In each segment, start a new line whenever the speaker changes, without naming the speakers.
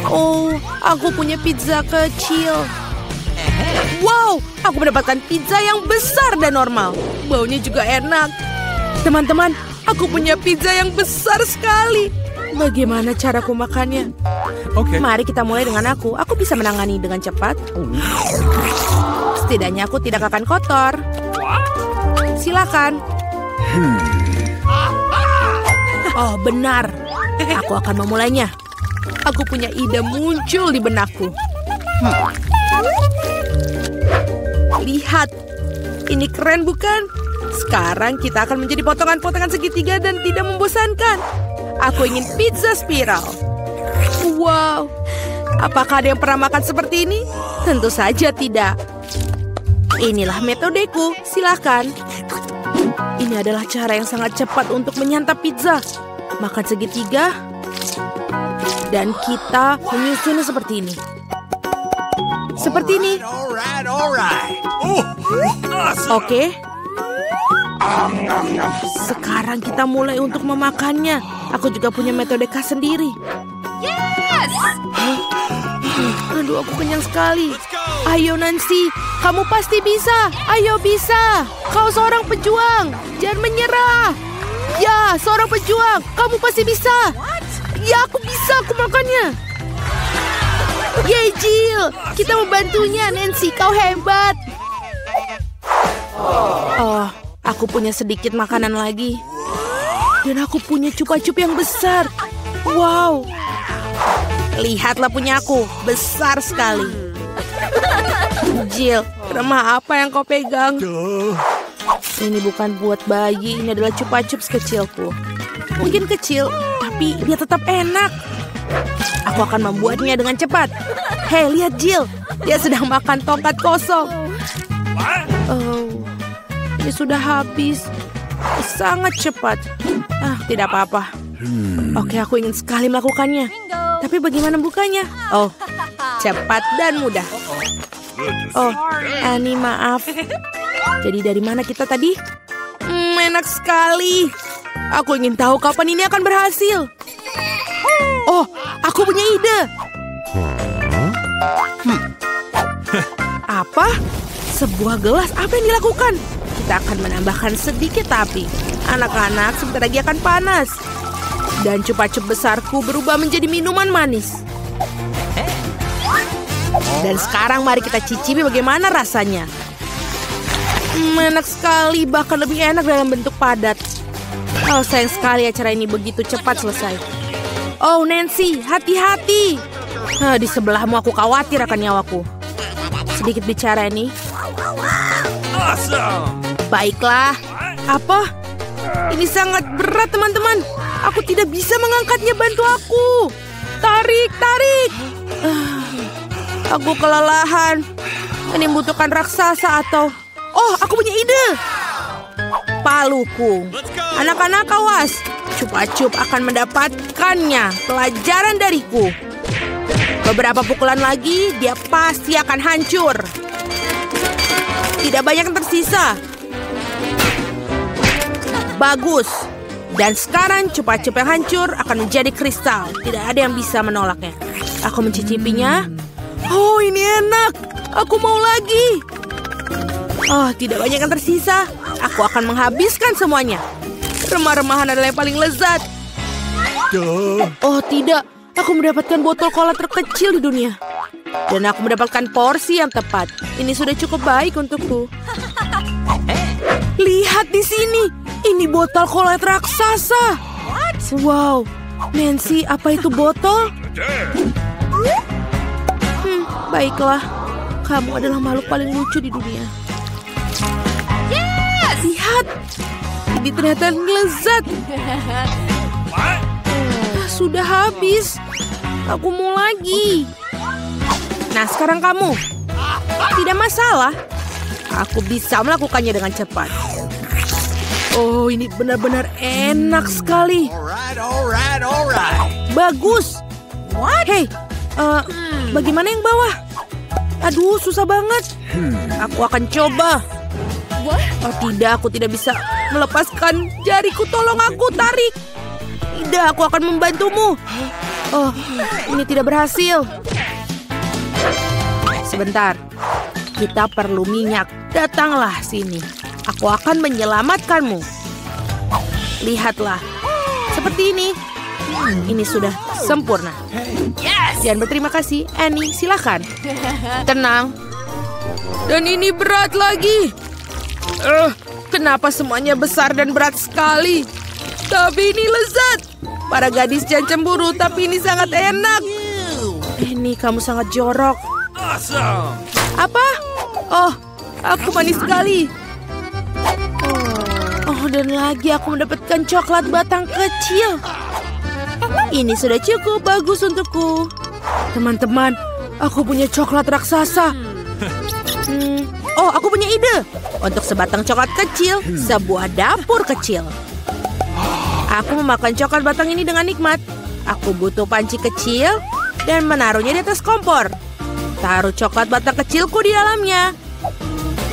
Oh, aku punya pizza kecil. Wow, aku mendapatkan pizza yang besar dan normal. Baunya juga enak. Teman-teman, aku punya pizza yang besar sekali. Bagaimana caraku makannya?
Oke.
Mari kita mulai dengan aku. Aku bisa menangani dengan cepat. Setidaknya aku tidak akan kotor. Silakan. Oh, benar. Aku akan memulainya. Aku punya ide muncul di benakku. Lihat. Ini keren bukan? Sekarang kita akan menjadi potongan-potongan segitiga dan tidak membosankan. Aku ingin pizza spiral. Wow. Apakah ada yang pernah makan seperti ini? Tentu saja tidak. Inilah metodeku. Silakan. Ini adalah cara yang sangat cepat untuk menyantap pizza. Makan segitiga. Dan kita menyusunnya seperti ini. Seperti ini. Oke. Sekarang kita mulai untuk memakannya. Aku juga punya metode khas sendiri.
Yes!
Aduh, aku kenyang sekali. Ayo Nancy, kamu pasti bisa. Ayo bisa. Kau seorang pejuang. Jangan menyerah. Ya, seorang pejuang. Kamu pasti bisa. Ya, aku bisa. Aku makannya. Yeay, Jill. Kita membantunya, Nancy. Kau hebat. Oh, aku punya sedikit makanan lagi. Dan aku punya cupa-cup yang besar. Wow. Lihatlah punya aku. Besar sekali. Jill, remah apa yang kau pegang? Ini bukan buat bayi. Ini adalah cupa-cups kecilku. Mungkin kecil, tapi dia tetap enak. Aku akan membuatnya dengan cepat. Hei, lihat Jill. Dia sedang makan tongkat kosong. Oh, ini sudah habis. Sangat cepat. Tidak apa-apa. Oke, aku ingin sekali melakukannya. Tapi bagaimana bukanya? Oh, cepat dan mudah. Oh, Annie, maaf. Jadi dari mana kita tadi? Enak sekali. Aku ingin tahu kapan ini akan berhasil. Oh, aku punya ide. Apa? Sebuah gelas, apa yang dilakukan? Kita akan menambahkan sedikit api. Anak-anak sebentar lagi akan panas. Dan cupa-cup besarku berubah menjadi minuman manis. Dan sekarang mari kita cicipi bagaimana rasanya. Enak sekali, bahkan lebih enak dalam bentuk padat. Oh, sayang sekali acara ini begitu cepat selesai. Oh, Nancy, hati-hati. Di sebelahmu aku khawatir akan nyawaku. Sedikit bicara nih. Baiklah. Apa? Ini sangat berat, teman-teman. Aku tidak bisa mengangkatnya, bantu aku. Tarik, tarik. Aku kelelahan. Ini membutuhkan raksasa atau... Oh, aku punya ide. Paluku. Anak-anak awas. Cupa-cup akan mendapatkannya. Pelajaran dariku. Beberapa pukulan lagi, dia pasti akan hancur. Tidak banyak yang tersisa. Bagus. Dan sekarang cupa-cup yang hancur akan menjadi kristal. Tidak ada yang bisa menolaknya. Aku mencicipinya. Oh, ini enak. Aku mau lagi. Oh, tidak banyak yang tersisa. Aku akan menghabiskan semuanya. Remah-remahan adalah yang paling lezat. Oh, tidak. Aku mendapatkan botol cola terkecil di dunia. Dan aku mendapatkan porsi yang tepat. Ini sudah cukup baik untukku. Lihat di sini. Ini botol cola raksasa. Wow. Nancy, apa itu botol? Baiklah. Kamu adalah makhluk paling lucu di dunia. Lihat. Ini ternyata lezat. Sudah habis. Aku mau lagi. Nah, sekarang kamu. Tidak masalah. Aku bisa melakukannya dengan cepat. Oh, ini benar-benar enak sekali. Bagus. Hei, bagaimana yang bawah? Aduh, susah banget. Aku akan coba. Oh tidak, aku tidak bisa melepaskan jariku. Tolong aku, tarik. Tidak, aku akan membantumu. Oh, ini tidak berhasil. Sebentar, kita perlu minyak. Datanglah sini. Aku akan menyelamatkanmu. Lihatlah, seperti ini. Ini sudah sempurna. Dan berterima kasih, Annie. Silakan. Tenang. Dan ini berat lagi. Kenapa semuanya besar dan berat sekali? Tapi ini lezat. Para gadis jangan cemburu, tapi ini sangat enak. Annie, kamu sangat jorok. Apa? Oh, aku manis sekali. Oh, dan lagi aku mendapatkan coklat batang kecil. Ini sudah cukup bagus untukku. Teman-teman, aku punya coklat raksasa. Oh, aku punya ide. Untuk sebatang coklat kecil, sebuah dapur kecil. Aku memakan coklat batang ini dengan nikmat. Aku butuh panci kecil dan menaruhnya di atas kompor. Taruh coklat batang kecilku di dalamnya.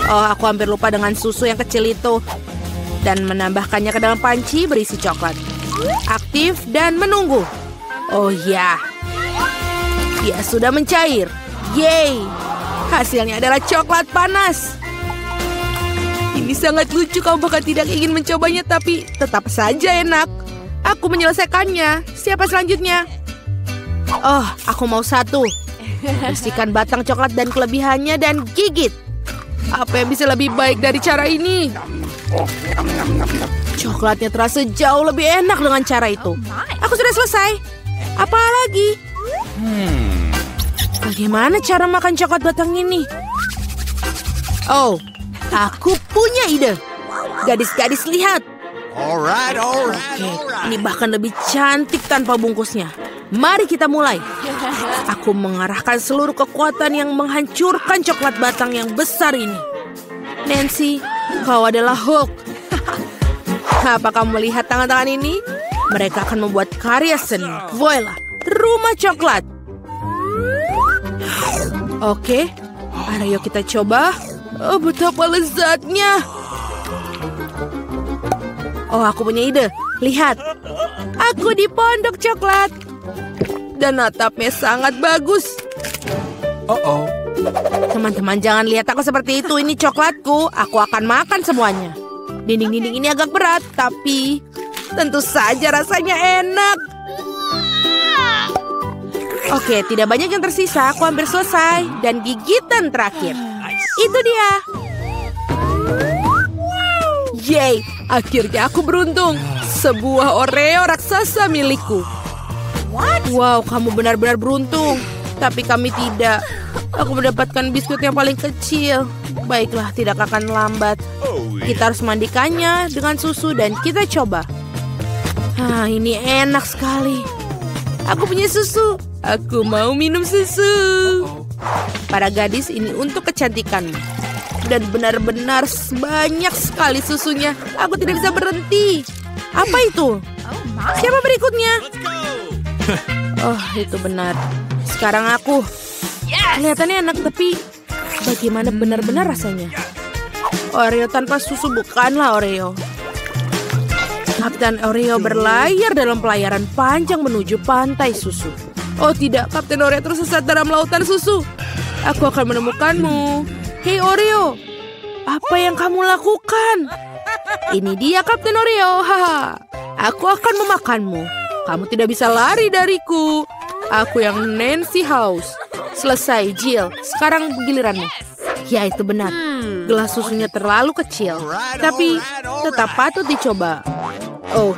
Oh, aku hampir lupa dengan susu yang kecil itu. Dan menambahkannya ke dalam panci berisi coklat. Aktif dan menunggu. Oh ya. Dia sudah mencair. Yeay. Hasilnya adalah coklat panas. Ini sangat lucu, kamu bahkan tidak ingin mencobanya, tapi tetap saja enak. Aku menyelesaikannya. Siapa selanjutnya? Oh, aku mau satu. Bersihkan batang coklat dan kelebihannya dan gigit. Apa yang bisa lebih baik dari cara ini? Coklatnya terasa jauh lebih enak dengan cara itu. Aku sudah selesai. Apa lagi? Bagaimana cara makan coklat batang ini? Oh, aku punya ide. Gadis-gadis, lihat. Oke, ini bahkan lebih cantik tanpa bungkusnya. Mari kita mulai. Aku mengarahkan seluruh kekuatan yang menghancurkan coklat batang yang besar ini. Nancy, kau adalah Hulk. Apa kamu melihat tangan-tangan ini? Mereka akan membuat karya seni. Voila, rumah coklat. Oke, ayo kita coba. Oh, betapa lezatnya. Oh, aku punya ide. Lihat, aku di pondok coklat. Dan atapnya sangat bagus. Teman-teman, jangan lihat aku seperti itu. Ini coklatku. Aku akan makan semuanya. Dinding-dinding ini agak berat, tapi tentu saja rasanya enak. Oke, tidak banyak yang tersisa. Aku hampir selesai. Dan gigitan terakhir. Itu dia. Yeay, akhirnya aku beruntung. Sebuah Oreo raksasa milikku. Wow, kamu benar-benar beruntung. Tapi kami tidak. Aku mendapatkan biskuit yang paling kecil. Baiklah, tidak akan lambat. Kita harus mandikannya dengan susu dan kita coba. Ini enak sekali. Aku punya susu. Aku mau minum susu. Para gadis, ini untuk kecantikanmu. Dan benar-benar banyak sekali susunya. Aku tidak bisa berhenti. Apa itu? Siapa berikutnya? Oh, itu benar. Sekarang aku. Kelihatannya enak, tapi bagaimana benar-benar rasanya? Oreo tanpa susu bukanlah Oreo. Kapten Oreo berlayar dalam pelayaran panjang menuju pantai susu. Oh tidak, Kapten Oreo tersesat dalam lautan susu. Aku akan menemukanmu. Hei Oreo, apa yang kamu lakukan? Ini dia Kapten Oreo. Haha. Aku akan memakanmu. Kamu tidak bisa lari dariku. Aku yang Nancy House. Selesai, Jill. Sekarang giliranmu. Ya, itu benar. Gelas susunya terlalu kecil. Tapi tetap patut dicoba. Oh,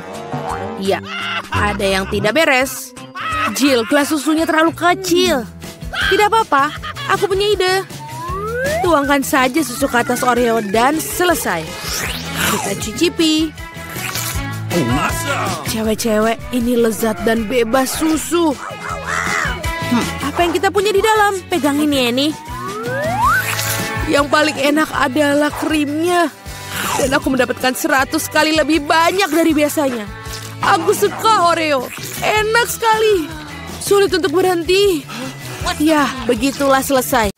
iya. Ada yang tidak beres. Jill, gelas susunya terlalu kecil. Tidak apa-apa. Aku punya ide. Tuangkan saja susu ke atas Oreo dan selesai. Kita cicipi. Cewek-cewek, ini lezat dan bebas susu. Apa yang kita punya di dalam? Pegang ini, Annie. Yang paling enak adalah krimnya. Dan aku mendapatkan 100 kali lebih banyak dari biasanya. Aku suka Oreo. Enak sekali. Sulit untuk berhenti. Ya, begitulah selesai.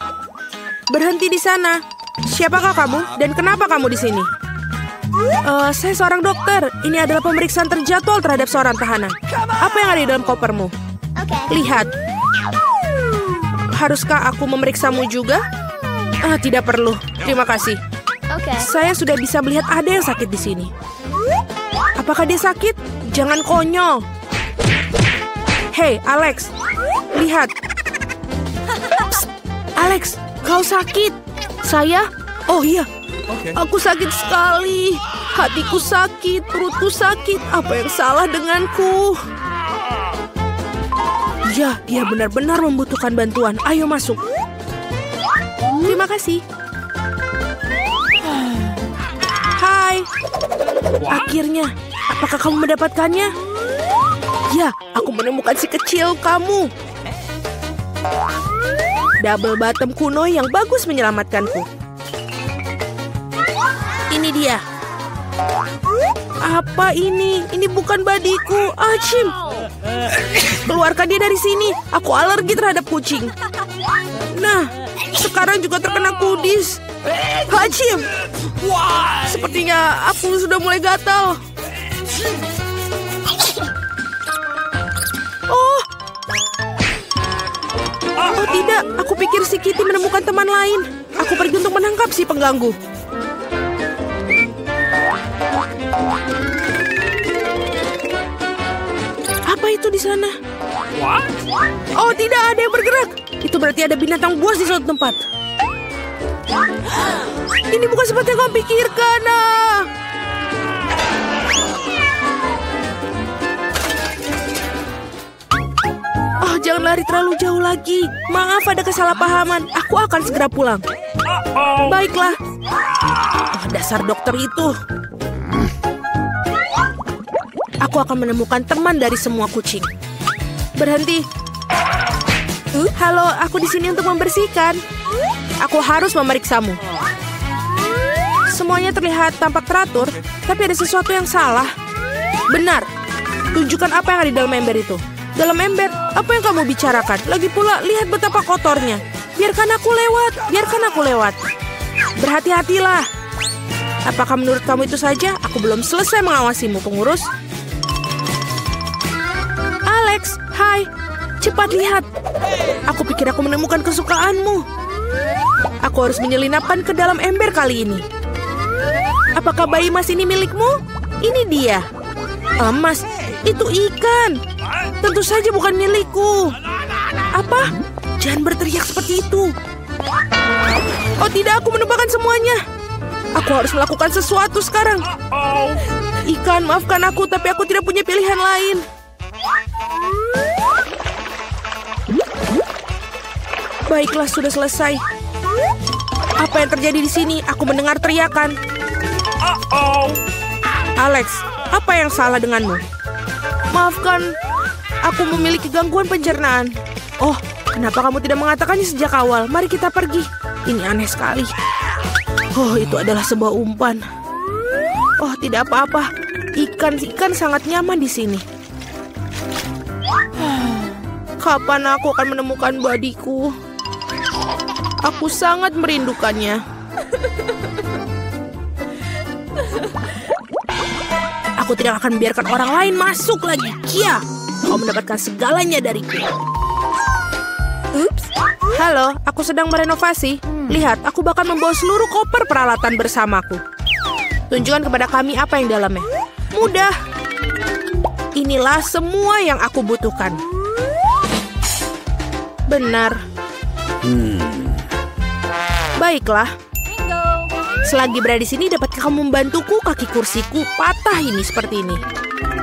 Berhenti di sana. Siapakah kamu dan kenapa kamu di sini? Saya seorang dokter. Ini adalah pemeriksaan terjadwal terhadap seorang tahanan. Apa yang ada di dalam kopermu? Lihat. Haruskah aku memeriksamu juga? Tidak perlu. Terima kasih. Saya sudah bisa melihat ada yang sakit di sini. Apakah dia sakit? Jangan konyol. Hei, Alex. Lihat. Psst. Alex, kau sakit. Saya? Oh iya. Aku sakit sekali. Hatiku sakit, perutku sakit. Apa yang salah denganku? Ya, dia benar-benar membutuhkan bantuan. Ayo masuk. Terima kasih. Hai. Akhirnya, apakah kamu mendapatkannya? Ya, aku menemukan si kecil kamu. Double bottom kuno yang bagus menyelamatkanku. Ini dia. Apa ini? Ini bukan badiku. Achim. Keluarkan dia dari sini. Aku alergi terhadap kucing. Nah, sekarang juga terkena kudis. Achim. Sepertinya aku sudah mulai gatal. Oh tidak, aku pikir si Kitty menemukan teman lain. Aku pergi untuk menangkap si pengganggu. Apa itu di sana? Oh tidak, ada yang bergerak. Itu berarti ada binatang buas di suatu tempat. Ini bukan seperti yang kau pikirkan. Jangan lari terlalu jauh lagi. Maaf, ada kesalahpahaman. Aku akan segera pulang. Baiklah. Dasar dokter itu. Aku akan menemukan teman dari semua kucing. Berhenti. Halo, aku di sini untuk membersihkan. Aku harus memeriksamu. Semuanya terlihat tampak teratur, tapi ada sesuatu yang salah. Benar. Tunjukkan apa yang ada di dalam ember itu. Dalam ember, apa yang kamu bicarakan? Lagi pula, lihat betapa kotornya. Biarkan aku lewat, biarkan aku lewat. Berhati-hatilah. Apakah menurut kamu itu saja? Aku belum selesai mengawasimu, pengurus. Alex, hai. Cepat lihat. Aku pikir aku menemukan kesukaanmu. Aku harus menyelinapkan ke dalam ember kali ini. Apakah bayi emas ini milikmu? Ini dia. Emas, itu ikan. Tentu saja bukan milikku. Apa? Jangan berteriak seperti itu. Oh tidak, aku menumpahkan semuanya. Aku harus melakukan sesuatu sekarang. Ikan, maafkan aku, tapi aku tidak punya pilihan lain. Baiklah, sudah selesai. Apa yang terjadi di sini? Aku mendengar teriakan. Alex, apa yang salah denganmu? Maafkan, aku memiliki gangguan pencernaan. Oh, kenapa kamu tidak mengatakannya sejak awal? Mari kita pergi. Ini aneh sekali. Oh, itu adalah sebuah umpan. Oh, tidak apa-apa. Ikan sangat nyaman di sini. Kapan aku akan menemukan badiku? Aku sangat merindukannya. Aku tidak akan membiarkan orang lain masuk lagi. Kia, kau mendapatkan segalanya dariku. Ups. Halo, aku sedang merenovasi. Lihat, aku bahkan membawa seluruh koper peralatan bersamaku. Tunjukkan kepada kami apa yang dalamnya. Mudah. Inilah semua yang aku butuhkan. Benar. Baiklah. Selagi berada di sini, dapatkah kamu membantuku? Kaki kursiku patah ini seperti ini.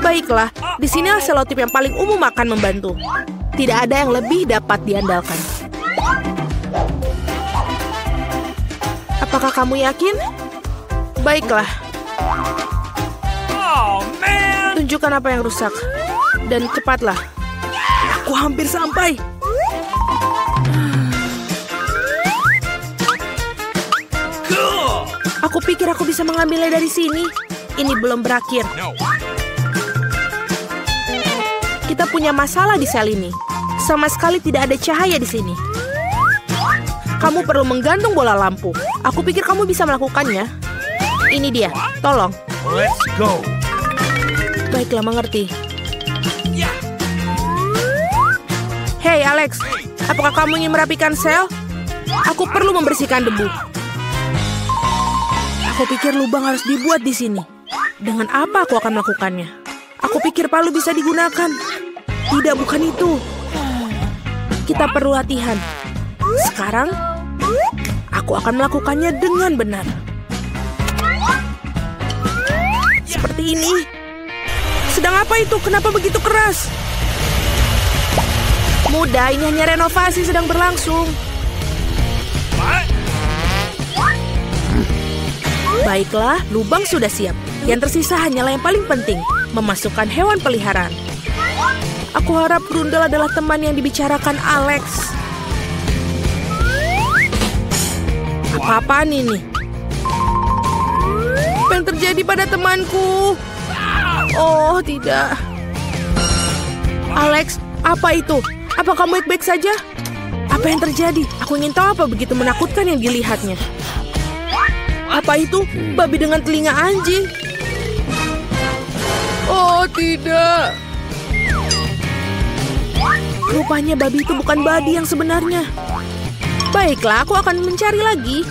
Baiklah, di sinilah selotip yang paling umum akan membantu. Tidak ada yang lebih dapat diandalkan. Apakah kamu yakin? Baiklah. Tunjukkan apa yang rusak. Dan cepatlah. Aku hampir sampai. Aku pikir aku bisa mengambilnya dari sini. Ini belum berakhir. Kita punya masalah di sel ini. Sama sekali tidak ada cahaya di sini. Kamu perlu menggantung bola lampu. Aku pikir kamu bisa melakukannya. Ini dia, tolong.
Let's go.
Baiklah, mengerti. Hei Alex, apakah kamu ingin merapikan sel? Aku perlu membersihkan debu. Aku pikir lubang harus dibuat di sini. Dengan apa aku akan melakukannya? Aku pikir palu bisa digunakan. Tidak, bukan itu. Kita perlu latihan. Sekarang, aku akan melakukannya dengan benar. Seperti ini. Sedang apa itu? Kenapa begitu keras? Mudah, ini hanya renovasi sedang berlangsung. Baiklah, lubang sudah siap. Yang tersisa hanyalah yang paling penting, memasukkan hewan peliharaan. Aku harap Grundel adalah teman yang dibicarakan Alex. Apa-apaan ini? Apa yang terjadi pada temanku? Oh, tidak. Alex, apa itu? Apa kamu baik-baik saja? Apa yang terjadi? Aku ingin tahu apa begitu menakutkan yang dilihatnya. Apa itu? Babi dengan telinga anjing. Oh, tidak. Rupanya babi itu bukan Buddy yang sebenarnya. Baiklah, aku akan mencari lagi.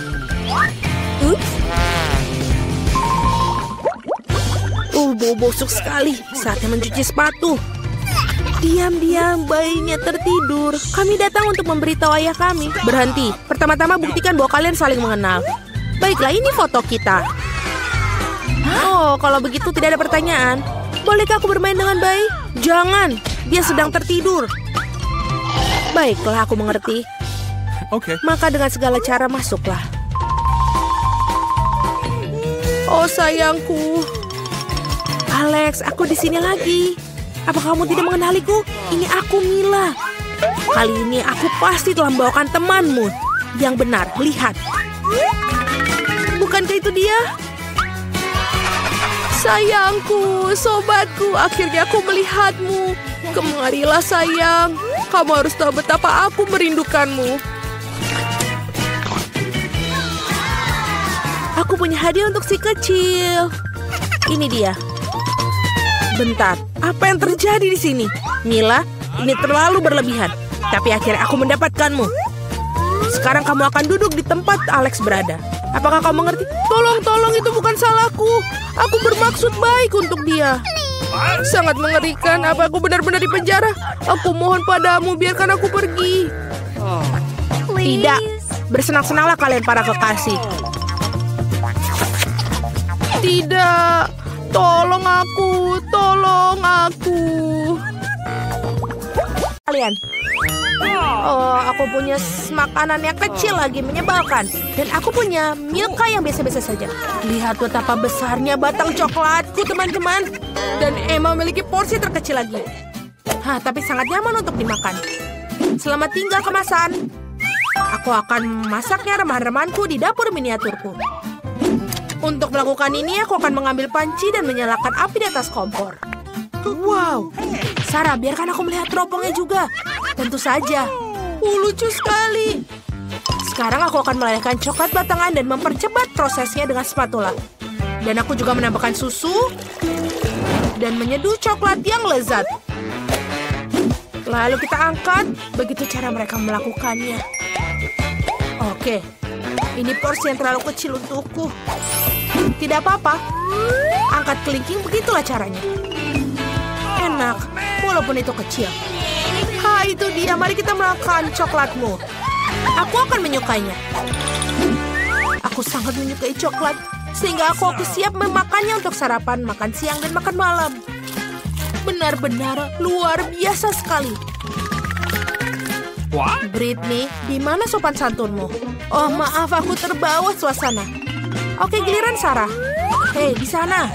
Bau busuk sekali. Saatnya mencuci sepatu. Diam-diam, bayinya tertidur. Kami datang untuk memberitahu ayah kami. Berhenti. Pertama-tama buktikan bahwa kalian saling mengenal. Baiklah, ini foto kita. Oh, kalau begitu tidak ada pertanyaan. Bolehkah aku bermain dengan bayi? Jangan, dia sedang tertidur. Baiklah, aku mengerti.
Oke.
Maka dengan segala cara masuklah. Oh sayangku. Alex, aku di sini lagi. Apa kamu tidak mengenaliku? Ini aku, Mila. Kali ini aku pasti telah membawakan temanmu. Yang benar, lihat. Bukankah itu dia? Sayangku, sobatku, akhirnya aku melihatmu. Kemarilah sayang. Kamu harus tahu betapa aku merindukanmu. Aku punya hadiah untuk si kecil. Ini dia. Bentar, apa yang terjadi di sini? Mila, ini terlalu berlebihan. Tapi akhirnya aku mendapatkanmu. Sekarang kamu akan duduk di tempat Alex berada. Apakah kamu mengerti? Tolong, itu bukan salahku. Aku bermaksud baik untuk dia. Sangat mengerikan. Apa aku benar-benar di penjara? Aku mohon padamu, biarkan aku pergi. Tidak. Bersenang-senanglah kalian para kekasih. Tidak. Tolong aku. Kalian. Oh, aku punya makanan yang kecil lagi, menyebalkan. Dan aku punya Milka yang biasa-biasa saja. Lihat betapa besarnya batang coklatku, teman-teman. Dan Emma memiliki porsi terkecil lagi. Tapi sangat nyaman untuk dimakan. Selamat tinggal kemasan. Aku akan masaknya remahan-remahanku di dapur miniaturku. Untuk melakukan ini, aku akan mengambil panci dan menyalakan api di atas kompor. Wow, Sarah, biarkan aku melihat teropongnya juga. Tentu saja. Lucu sekali. Sekarang aku akan melelehkan coklat batangan dan mempercepat prosesnya dengan spatula. Dan aku juga menambahkan susu dan menyeduh coklat yang lezat. Lalu kita angkat. Begitu cara mereka melakukannya. Oke, ini porsi yang terlalu kecil untukku. Tidak apa-apa. Angkat kelingking, begitulah caranya. Enak, walaupun itu kecil. Itu dia. Mari kita makan coklatmu. Aku akan menyukainya. Aku sangat menyukai coklat. Sehingga aku siap memakannya untuk sarapan, makan siang, dan makan malam. Benar-benar luar biasa sekali. Britney, di mana sopan santunmu? Oh, maaf, aku terbawa suasana. Oke, giliran Sarah. Hei, di sana.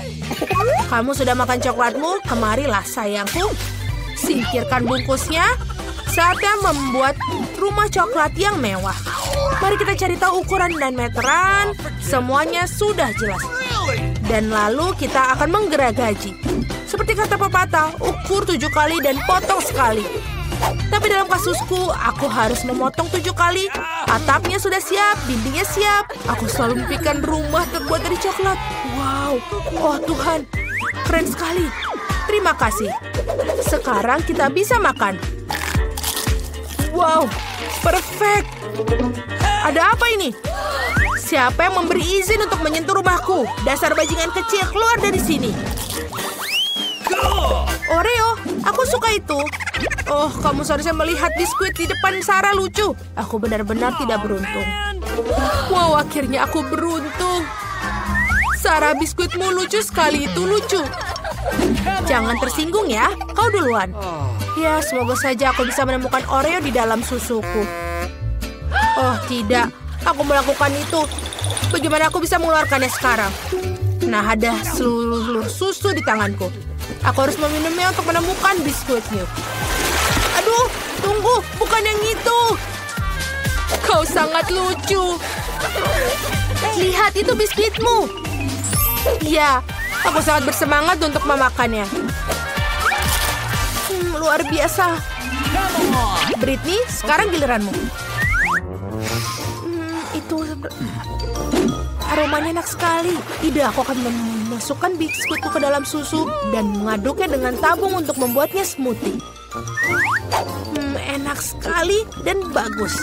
Kamu sudah makan coklatmu? Kemarilah, sayangku. Singkirkan bungkusnya. Saatnya membuat rumah coklat yang mewah. Mari kita cari tahu ukuran dan meteran. Semuanya sudah jelas. Dan lalu kita akan menggeragaji. Seperti kata pepatah, ukur 7 kali dan potong sekali. Tapi dalam kasusku, aku harus memotong 7 kali. Atapnya sudah siap, dindingnya siap. Aku selalu mimpikan rumah terbuat dari coklat. Wow, oh Tuhan, keren sekali. Terima kasih. Sekarang kita bisa makan. Wow, perfect. Ada apa ini? Siapa yang memberi izin untuk menyentuh rumahku? Dasar bajingan kecil, keluar dari sini. Oreo, aku suka itu. Oh, kamu seharusnya melihat biskuit di depan Sarah lucu. Aku benar-benar tidak beruntung. Wow, akhirnya aku beruntung. Sarah, biskuitmu lucu sekali, itu lucu. Jangan tersinggung ya, kau duluan. Ya, semoga saja aku bisa menemukan Oreo di dalam susuku. Oh, tidak. Aku melakukan itu. Bagaimana aku bisa mengeluarkannya sekarang? Nah, ada seluruh susu di tanganku. Aku harus meminumnya untuk menemukan biskuitnya. Aduh, tunggu, bukan yang itu. Kau sangat lucu. Lihat, itu biskuitmu. Ya, aku sangat bersemangat untuk memakannya. Luar biasa. Britney, sekarang giliranmu. Itu aromanya enak sekali. Tidak, aku akan memasukkan biskuitku ke dalam susu dan mengaduknya dengan tabung untuk membuatnya smoothie. Enak sekali dan bagus.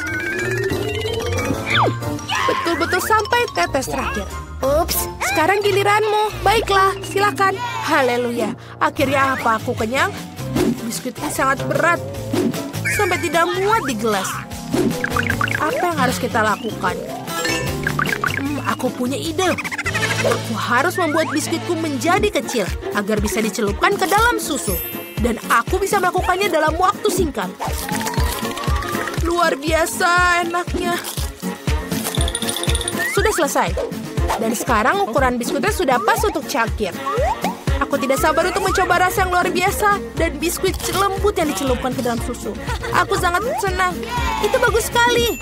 Betul-betul sampai tetes terakhir. Ups, sekarang giliranmu. Baiklah, silakan. Haleluya. Akhirnya apa? Aku kenyang. Biskuit ini sangat berat. Sampai tidak muat di gelas. Apa yang harus kita lakukan? Aku punya ide. Aku harus membuat biskuitku menjadi kecil agar bisa dicelupkan ke dalam susu. Dan aku bisa melakukannya dalam waktu singkat. Luar biasa enaknya. Sudah selesai. Dan sekarang ukuran biskuitnya sudah pas untuk cangkir. Aku tidak sabar untuk mencoba rasa yang luar biasa dan biskuit lembut yang dicelupkan ke dalam susu. Aku sangat senang. Itu bagus sekali.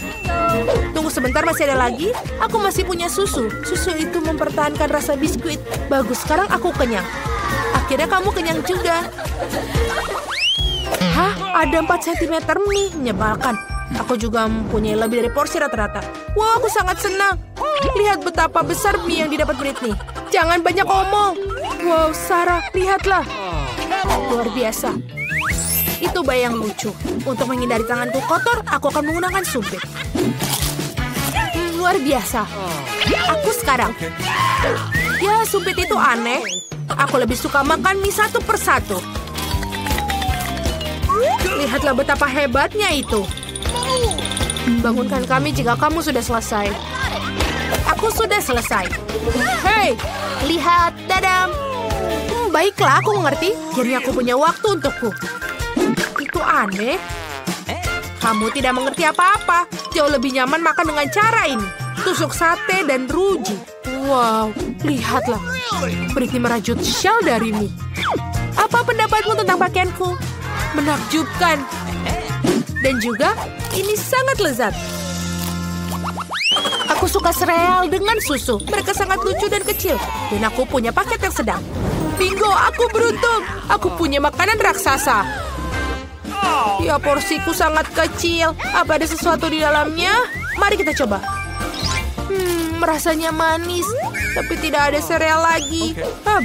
Tunggu sebentar, masih ada lagi. Aku masih punya susu. Susu itu mempertahankan rasa biskuit. Bagus, sekarang aku kenyang. Akhirnya kamu kenyang juga. Hah? Ada 4 cm mie. Menyebalkan. Aku juga mempunyai lebih dari porsi rata-rata. Wow, aku sangat senang. Lihat betapa besar mie yang didapat Britney. Jangan banyak omong. Wow, Sarah, lihatlah. Luar biasa. Itu bayang lucu. Untuk menghindari tanganku kotor, aku akan menggunakan sumpit. Luar biasa. Aku sekarang. Ya, sumpit itu aneh. Aku lebih suka makan mie satu persatu. Lihatlah betapa hebatnya itu. Bangunkan kami jika kamu sudah selesai. Aku sudah selesai. Hei, lihat, dadam. Baiklah, aku mengerti. Akhirnya aku punya waktu untukku. Itu aneh. Kamu tidak mengerti apa-apa. Jauh lebih nyaman makan dengan cara ini. Tusuk sate dan ruji. Wow, lihatlah. Britney merajut shell dari mie. Apa pendapatmu tentang pakaianku? Menakjubkan. Dan juga, ini sangat lezat. Aku suka sereal dengan susu. Mereka sangat lucu dan kecil. Dan aku punya paket yang sedang. Bingo, aku beruntung. Aku punya makanan raksasa. Ya, porsiku sangat kecil. Apa ada sesuatu di dalamnya? Mari kita coba. Rasanya manis. Tapi tidak ada sereal lagi.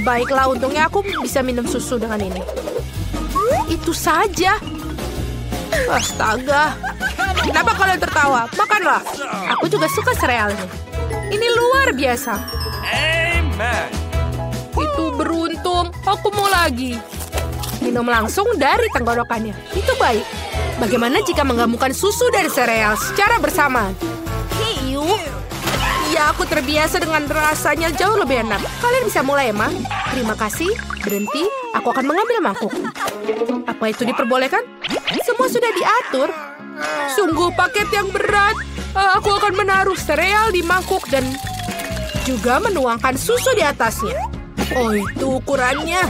Baiklah, untungnya aku bisa minum susu dengan ini. Itu saja. Astaga. Kenapa kalian tertawa? Makanlah. Aku juga suka serealnya. Ini luar biasa.
Amen.
Itu beruntung. Aku mau lagi. Minum langsung dari tenggorokannya. Itu baik. Bagaimana jika menggabungkan susu dan sereal secara bersamaan? Hiu. Ya, aku terbiasa dengan rasanya jauh lebih enak. Kalian bisa mulai, Emma. Terima kasih. Berhenti. Aku akan mengambil mangkuk. Apa itu diperbolehkan? Semua sudah diatur. Sungguh paket yang berat. Aku akan menaruh sereal di mangkuk dan juga menuangkan susu di atasnya. Oh, itu ukurannya.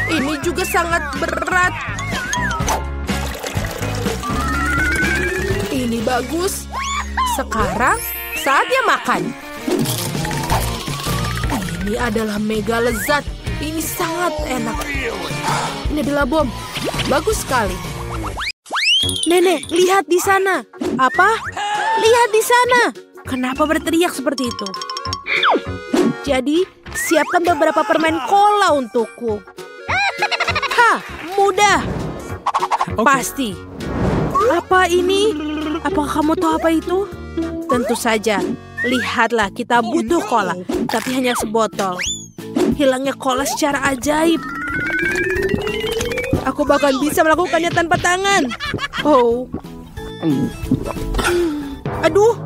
Ini juga sangat berat. Ini bagus. Sekarang saatnya makan. Ini adalah mega lezat. Ini sangat enak. Ini adalah bom. Bagus sekali. Nenek, lihat di sana. Apa? Lihat di sana. Kenapa berteriak seperti itu? Jadi, siapkan beberapa permen cola untukku. Hah, mudah. Pasti. Apa ini? Apakah kamu tahu apa itu? Tentu saja. Lihatlah, kita butuh cola, tapi hanya sebotol. Hilangnya cola secara ajaib. Aku bahkan bisa melakukannya tanpa tangan. Oh. Aduh.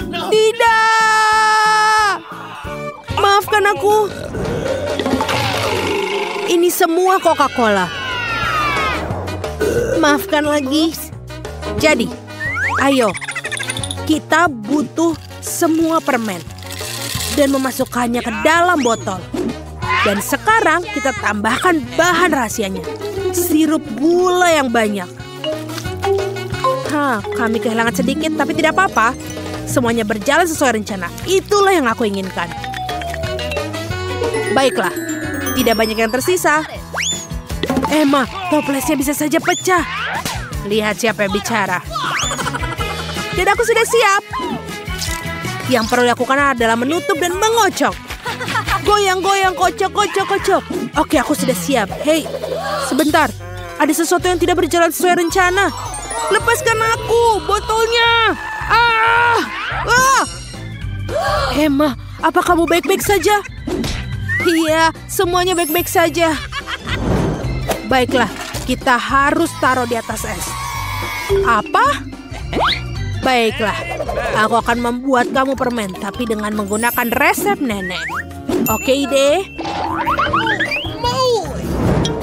Tidak. Maafkan aku. Ini semua Coca-Cola. Maafkan lagi. Jadi, ayo. Kita butuh semua permen. Dan memasukkannya ke dalam botol. Dan sekarang kita tambahkan bahan rahasianya. Sirup gula yang banyak. Kami kehilangan sedikit tapi tidak apa-apa. Semuanya berjalan sesuai rencana. Itulah yang aku inginkan. Baiklah, tidak banyak yang tersisa. Emma, toplesnya bisa saja pecah. Lihat siapa yang bicara. Dan aku sudah siap. Yang perlu dilakukan adalah menutup dan mengocok. Goyang-goyang, kocok. Oke, aku sudah siap. Hei, sebentar. Ada sesuatu yang tidak berjalan sesuai rencana. Lepaskan aku, botolnya. Emma, apa kamu baik-baik saja? Iya, semuanya baik-baik saja. Baiklah, kita harus taruh di atas es. Apa? Baiklah, aku akan membuat kamu permen, tapi dengan menggunakan resep nenek. Oke, ide?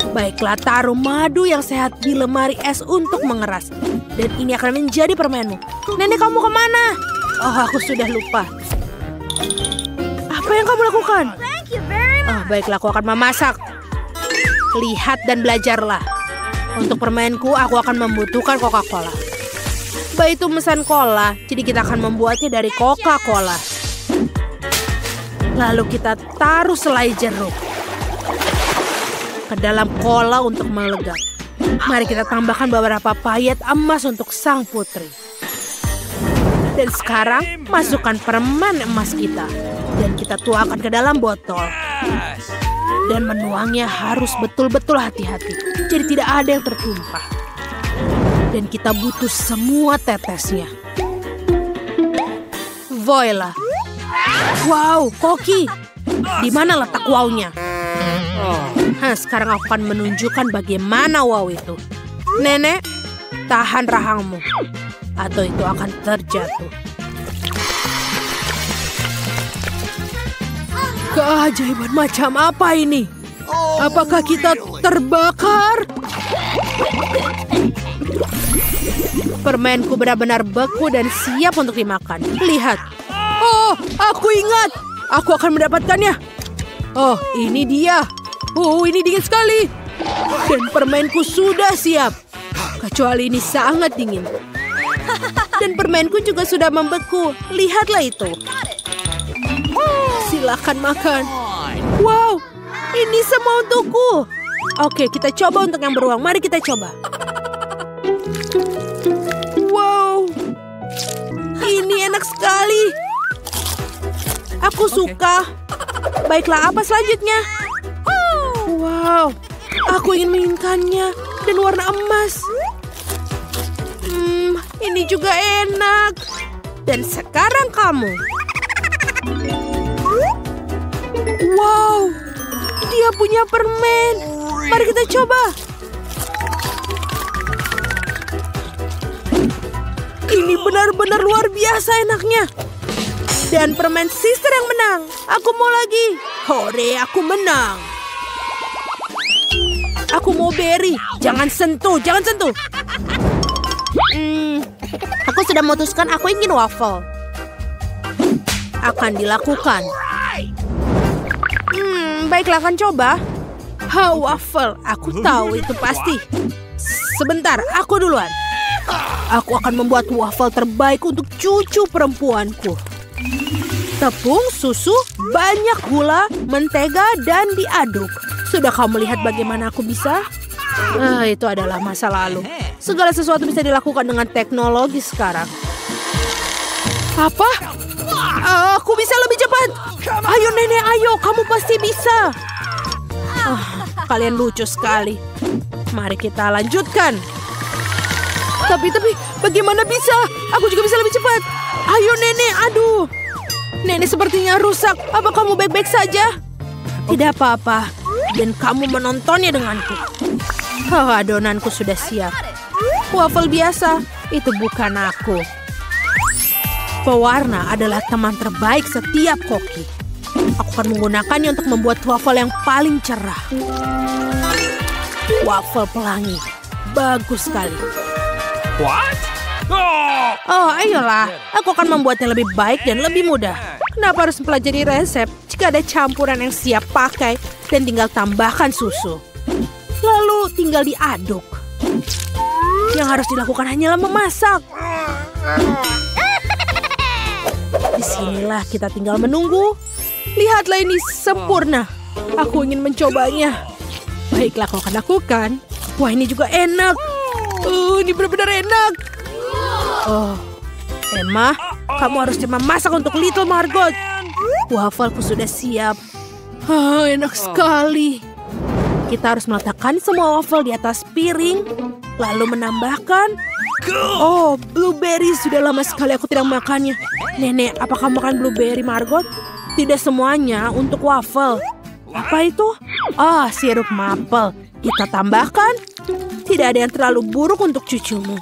Baiklah, taruh madu yang sehat di lemari es untuk mengeras. Dan ini akan menjadi permenmu. Nenek, kamu kemana? Oh, aku sudah lupa. Apa yang kamu lakukan? Oh, baiklah, aku akan memasak. Lihat dan belajarlah. Untuk permenku, aku akan membutuhkan Coca-Cola. Mbak itu memesan cola, jadi kita akan membuatnya dari Coca-Cola. Lalu kita taruh selai jeruk ke dalam cola untuk melegap. Mari kita tambahkan beberapa payet emas untuk sang putri. Dan sekarang masukkan permen emas kita. Dan kita tuangkan ke dalam botol. Dan menuangnya harus betul-betul hati-hati. Jadi tidak ada yang tertumpah. Dan kita butuh semua tetesnya. Voila. Wow, Koki. Di mana letak wow-nya? Sekarang aku akan menunjukkan bagaimana wow itu. Nenek, tahan rahangmu. Atau itu akan terjatuh. Keajaiban macam apa ini? Apakah kita terbakar? Permenku benar-benar beku dan siap untuk dimakan. Lihat. Oh, aku ingat. Aku akan mendapatkannya. Oh, ini dia. Oh, ini dingin sekali. Dan permenku sudah siap. Kecuali ini sangat dingin. Dan permenku juga sudah membeku. Lihatlah itu. Silakan makan. Wow, ini semua untukku. Oke, kita coba untuk yang beruang. Mari kita coba. Wow, ini enak sekali. Aku suka. Baiklah, apa selanjutnya? Wow, aku ingin menginginkannya dan warna emas. Ini juga enak. Dan sekarang kamu. Wow, dia punya permen. Mari kita coba. Ini benar-benar luar biasa enaknya. Dan permen sister yang menang. Aku mau lagi. Hore, aku menang. Aku mau berry. Jangan sentuh, jangan sentuh. Aku sudah memutuskan aku ingin waffle. Akan dilakukan. Baiklah, akan coba. Waffle. Aku tahu itu pasti. Sebentar, aku duluan. Aku akan membuat waffle terbaik untuk cucu perempuanku. Tepung, susu, banyak gula, mentega, dan diaduk. Sudah kamu lihat bagaimana aku bisa? Itu adalah masa lalu. Segala sesuatu bisa dilakukan dengan teknologi sekarang. Apa? Aku bisa lebih cepat. Ayo nenek, ayo. Kamu pasti bisa. Kalian lucu sekali. Mari kita lanjutkan. Tapi bagaimana bisa? Aku juga bisa lebih cepat. Ayo nenek, aduh. Nenek sepertinya rusak. Apa kamu baik-baik saja? Tidak apa-apa. Dan kamu menontonnya denganku. Adonanku sudah siap. Waffle biasa, itu bukan aku. Pewarna adalah teman terbaik setiap koki. Aku akan menggunakannya untuk membuat waffle yang paling cerah. Waffle pelangi. Bagus sekali.
What?
Ayolah. Aku akan membuatnya lebih baik dan lebih mudah. Kenapa harus mempelajari resep jika ada campuran yang siap pakai dan tinggal tambahkan susu? Lalu tinggal diaduk. Yang harus dilakukan hanyalah memasak. Disinilah kita tinggal menunggu. Lihatlah ini sempurna. Aku ingin mencobanya. Baiklah, kau akan lakukan. Wah, ini juga enak. Ini benar-benar enak. Emma, kamu harus coba masak untuk Little Margot. Waffleku sudah siap. Enak sekali. Kita harus meletakkan semua waffle di atas piring, lalu menambahkan. Blueberry. Sudah lama sekali aku tidak makannya. Nenek, apa kamu makan blueberry, Margot? Tidak semuanya untuk waffle. Apa itu? Sirup maple. Kita tambahkan. Tidak ada yang terlalu buruk untuk cucumu.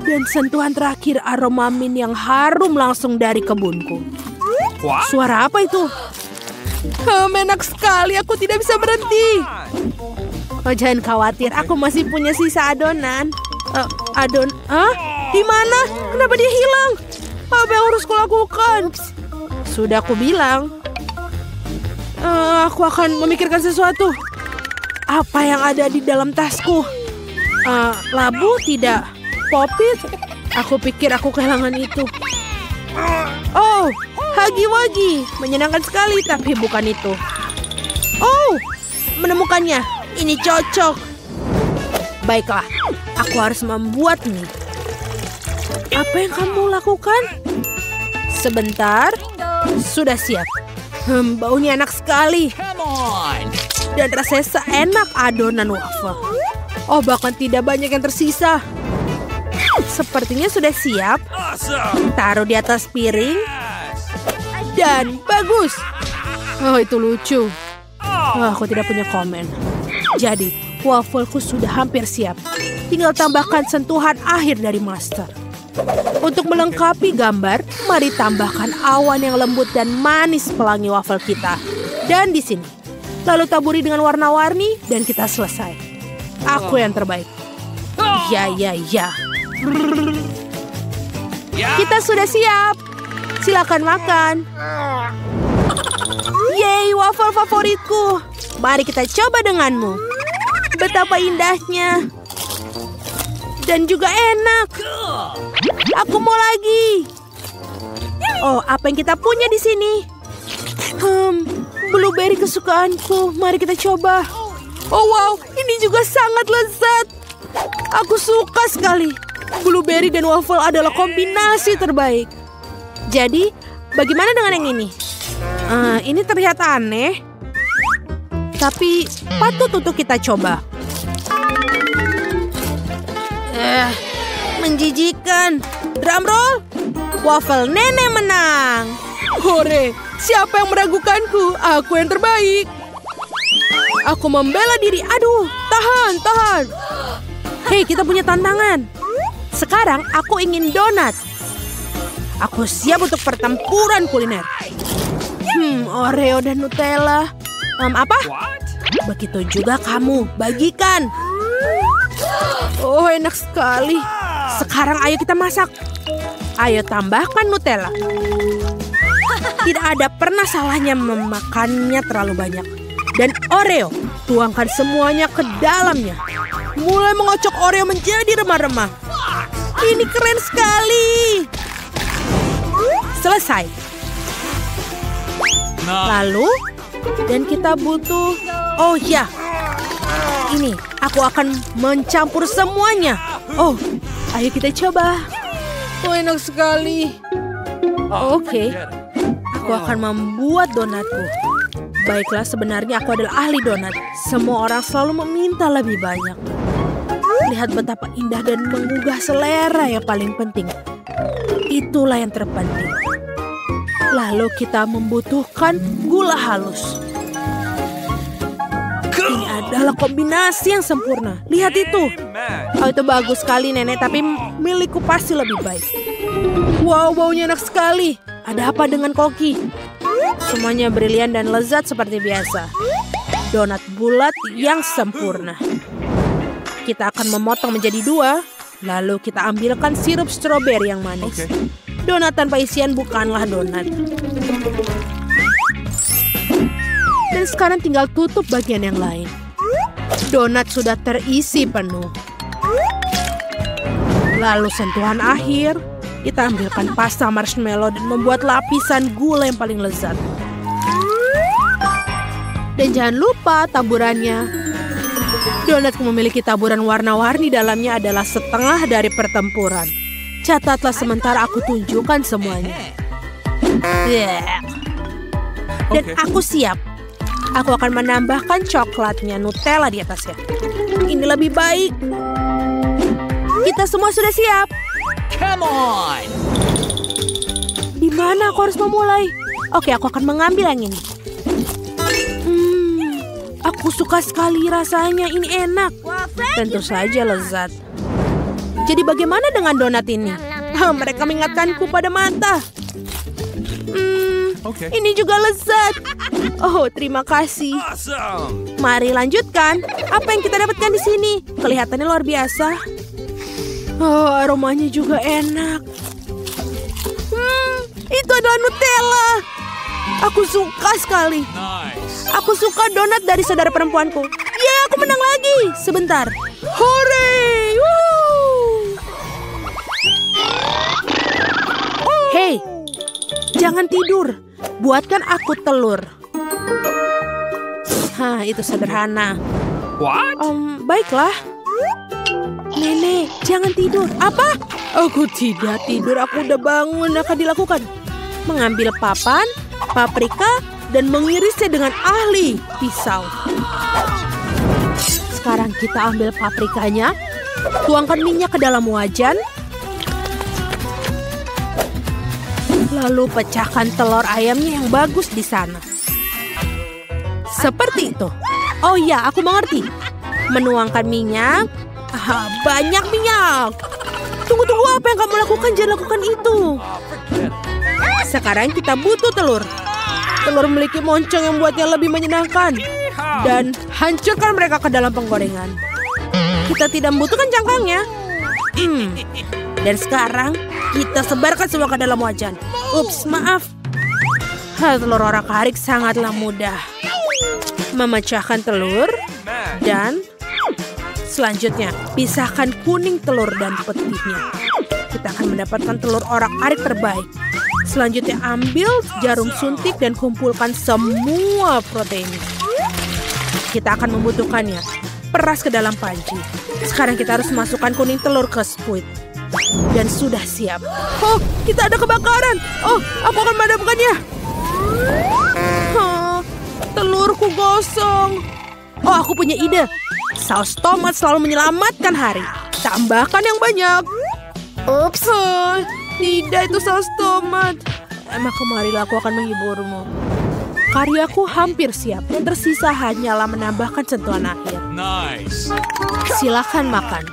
Dan sentuhan terakhir aroma mint yang harum langsung dari kebunku. Suara apa itu? Enak sekali, aku tidak bisa berhenti. Jangan khawatir, aku masih punya sisa adonan. Di mana? Kenapa dia hilang? Apa yang harus kulakukan? Sudah aku bilang. Aku akan memikirkan sesuatu. Apa yang ada di dalam tasku? Labu tidak. Popit? Aku pikir aku kehilangan itu. Hagi-wagi. Menyenangkan sekali, tapi bukan itu. Menemukannya. Ini cocok. Baiklah, aku harus membuat mie. Apa yang kamu lakukan? Sebentar. Sudah siap. Baunya enak sekali. Dan rasanya seenak adonan waffle. Bahkan tidak banyak yang tersisa. Sepertinya sudah siap. Taruh di atas piring. Dan bagus. Itu lucu. Aku tidak punya komen. Jadi, waffleku sudah hampir siap. Tinggal tambahkan sentuhan akhir dari master. Untuk melengkapi gambar, mari tambahkan awan yang lembut dan manis pelangi waffle kita. Dan di sini. Lalu taburi dengan warna-warni dan kita selesai. Aku yang terbaik. Ya. Kita sudah siap. Silakan makan. Yeay, waffle favoritku. Mari kita coba denganmu. Betapa indahnya. Dan juga enak. Aku mau lagi. Apa yang kita punya di sini? Blueberry kesukaanku. Mari kita coba. Wow, ini juga sangat lezat. Aku suka sekali. Blueberry dan waffle adalah kombinasi terbaik. Jadi, bagaimana dengan yang ini? Ini terlihat aneh. Tapi patut untuk kita coba. Menjijikan. Drum roll. Waffle nenek menang. Hore, siapa yang meragukanku? Aku yang terbaik. Aku membela diri. Aduh, tahan. Hei, kita punya tantangan. Sekarang aku ingin donat. Aku siap untuk pertempuran kuliner. Oreo dan Nutella. Apa? Begitu juga kamu. Bagikan. Enak sekali. Sekarang ayo kita masak. Ayo tambahkan Nutella. Tidak ada pernah salahnya memakannya terlalu banyak. Dan Oreo, tuangkan semuanya ke dalamnya. Mulai mengocok Oreo menjadi remah-remah. Ini keren sekali. Selesai. Lalu, dan kita butuh... ini, Aku akan mencampur semuanya. Oh, ayo kita coba. Oh, enak sekali. Oke. Aku akan membuat donatku. Baiklah, sebenarnya aku adalah ahli donat. Semua orang selalu meminta lebih banyak. Lihat betapa indah dan menggugah selera yang paling penting. Itulah yang terpenting. Lalu kita membutuhkan gula halus. Ini adalah kombinasi yang sempurna. Lihat itu. Oh, itu bagus sekali, Nenek. Tapi milikku pasti lebih baik. Wow, baunya enak sekali. Ada apa dengan koki? Semuanya brilian dan lezat seperti biasa. Donat bulat yang sempurna. Kita akan memotong menjadi 2. Lalu kita ambilkan sirup stroberi yang manis. Donat tanpa isian bukanlah donat. Dan sekarang tinggal tutup bagian yang lain. Donat sudah terisi penuh. Lalu sentuhan akhir. Kita ambilkan pasta marshmallow dan membuat lapisan gula yang paling lezat. Dan jangan lupa taburannya. Donatku memiliki taburan warna-warni dalamnya adalah setengah dari pertempuran. Catatlah sementara aku tunjukkan semuanya. Dan aku siap. Aku akan menambahkan coklatnya, Nutella di atasnya. Ini lebih baik. Kita semua sudah siap.
Come on!
Di mana aku harus memulai? Oke, aku akan mengambil yang ini. Aku suka sekali rasanya. Ini enak. Tentu saja lezat. Jadi bagaimana dengan donat ini? Mereka mengingatkanku pada mata. Ini juga lezat. Oh, terima kasih.
Awesome!
Mari lanjutkan. Apa yang kita dapatkan di sini? Kelihatannya luar biasa. Oh, aromanya juga enak. Itu adalah Nutella. Aku suka sekali.
Nice!
Aku suka donat dari saudara perempuanku. Yeay, aku menang lagi. Sebentar. Hore! Hei, jangan tidur. Buatkan aku telur. Hah, itu sederhana.
What?
Baiklah. Nenek, jangan tidur. Apa? Aku tidak tidur. Aku udah bangun. Akan dilakukan. Mengambil papan, paprika, dan mengirisnya dengan ahli pisau. Sekarang kita ambil paprikanya. Tuangkan minyak ke dalam wajan. Lalu pecahkan telur ayamnya yang bagus di sana. Seperti itu. Oh iya, aku mengerti. Menuangkan minyak. Banyak minyak. Tunggu apa yang kamu lakukan? Jangan lakukan itu. Sekarang kita butuh telur. Telur memiliki moncong yang membuatnya lebih menyenangkan. Dan hancurkan mereka ke dalam penggorengan. Kita tidak membutuhkan cangkangnya. Dan sekarang kita sebarkan semua ke dalam wajan. Ups, maaf. Telur orak-arik sangatlah mudah. Memecahkan telur. Dan selanjutnya, pisahkan kuning telur dan putihnya. Kita akan mendapatkan telur orak-arik terbaik. Selanjutnya, ambil jarum suntik dan kumpulkan semua protein. Kita akan membutuhkannya. Peras ke dalam panci. Sekarang kita harus masukkan kuning telur ke squid. Dan sudah siap. Oh, kita ada kebakaran. Oh, aku akan memadamkannya. Telurku gosong. Oh, aku punya ide. Saus tomat selalu menyelamatkan hari. Tambahkan yang banyak. Ups. Tidak, itu saus tomat. Maka marilah aku akan menghiburmu. Karyaku hampir siap. Yang tersisa hanyalah menambahkan sentuhan akhir.
Nice!
Silakan makan.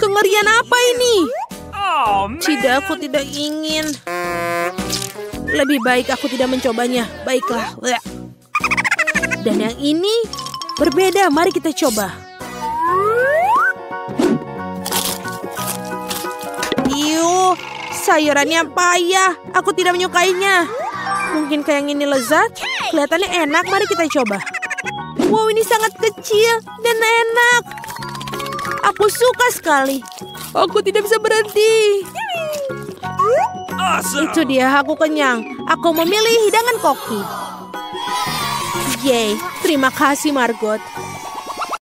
Kengerian apa ini?
Oh, man!
Tidak, aku tidak ingin. Lebih baik aku tidak mencobanya. Baiklah. Dan yang ini berbeda. Mari kita coba. Sayurannya payah. Aku tidak menyukainya. Mungkin kayak yang ini lezat. Kelihatannya enak. Mari kita coba. Wow, ini sangat kecil dan enak. Aku suka sekali. Aku tidak bisa berhenti.
Awesome!
Itu dia, aku kenyang. Aku memilih hidangan koki. Yeay, terima kasih Margot.